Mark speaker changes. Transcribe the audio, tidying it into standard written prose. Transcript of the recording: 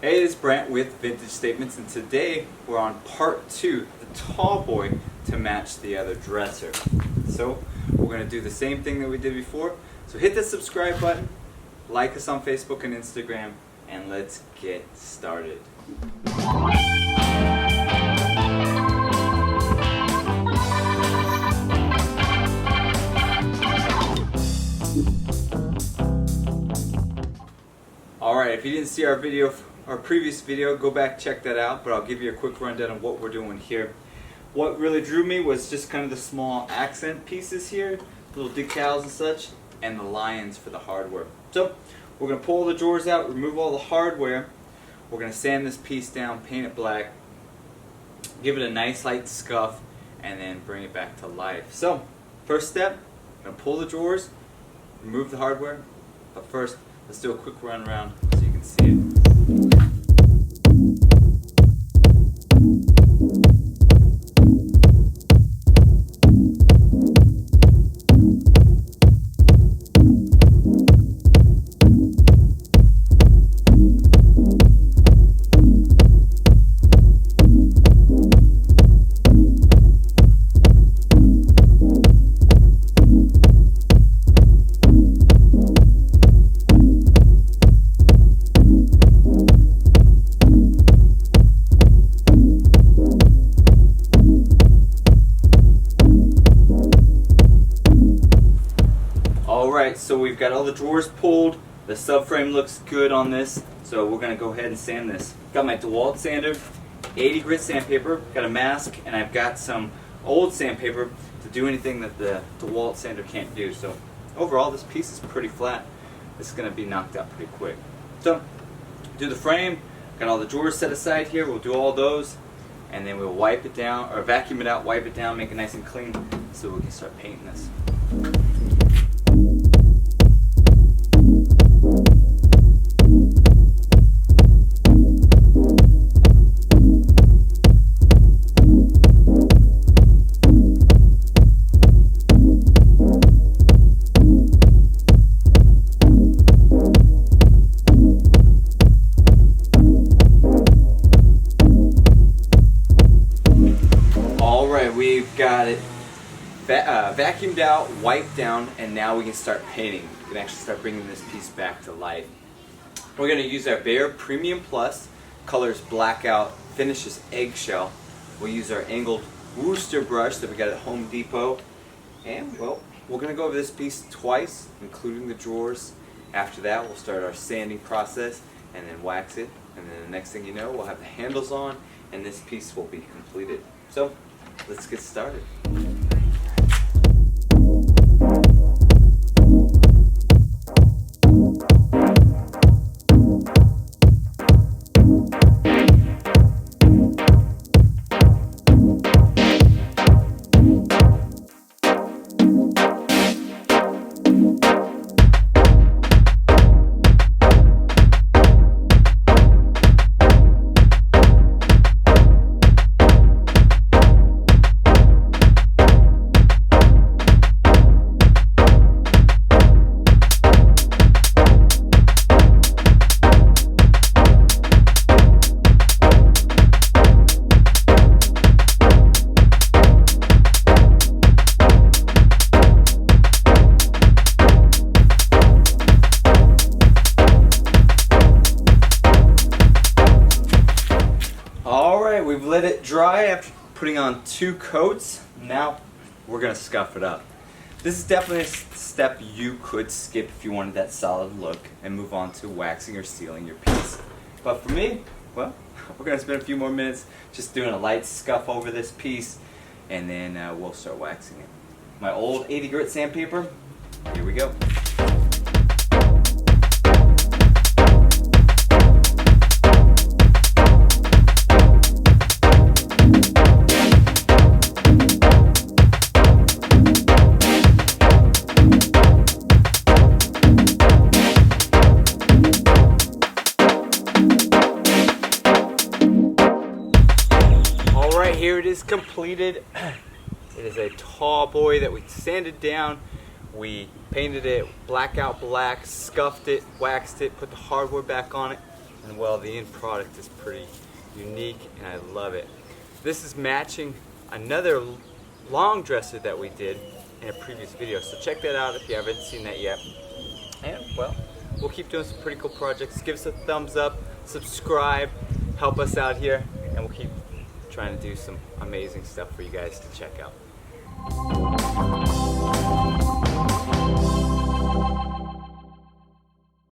Speaker 1: Hey, it's Brant with Vintage Statements, and today we're on part 2, the Tallboy to match the other dresser. So we're going to do the same thing that we did before. So hit the subscribe button, like us on Facebook and Instagram, and let's get started. Alright, if you didn't see our previous video, go back, check that out, but I'll give you a quick rundown of what we're doing here. What really drew me was just kind of the small accent pieces here, little decals and such, and the lions for the hardware. So, we're going to pull the drawers out, remove all the hardware, we're going to sand this piece down, paint it black, give it a nice light scuff, and then bring it back to life. So, first step, I'm going to pull the drawers, remove the hardware, but first, let's do a quick run around so you can see it. Alright, so we've got all the drawers pulled, the subframe looks good on this, so we're going to go ahead and sand this. Got my DeWalt sander, 80 grit sandpaper, got a mask, and I've got some old sandpaper to do anything that the DeWalt sander can't do. So overall this piece is pretty flat. This is going to be knocked out pretty quick. So, do the frame, got all the drawers set aside here, we'll do all those, and then we'll wipe it down, or vacuum it out, wipe it down, make it nice and clean, so we can start painting this. We've got it vacuumed out, wiped down, and now we can start painting. We can actually start bringing this piece back to life. We're going to use our Behr Premium Plus, colors blackout, finishes eggshell. We'll use our angled Worcester brush that we got at Home Depot, and well, we're going to go over this piece twice, including the drawers. After that, we'll start our sanding process and then wax it, and then the next thing you know, we'll have the handles on, and this piece will be completed. So, let's get started. Alright, we've let it dry after putting on 2 coats. Now we're going to scuff it up. This is definitely a step you could skip if you wanted that solid look and move on to waxing or sealing your piece. But for me, well, we're going to spend a few more minutes just doing a light scuff over this piece, and then we'll start waxing it. My old 80 grit sandpaper, here we go. Here it is completed. It is a Tallboy that we sanded down. We painted it blackout black, scuffed it, waxed it, put the hardware back on it. and well, the end product is pretty unique and I love it. This is matching another long dresser that we did in a previous video, so check that out if you haven't seen that yet. And well, we'll keep doing some pretty cool projects. Give us a thumbs up, subscribe, help us out here, and we'll keep trying to do some amazing stuff for you guys to check out.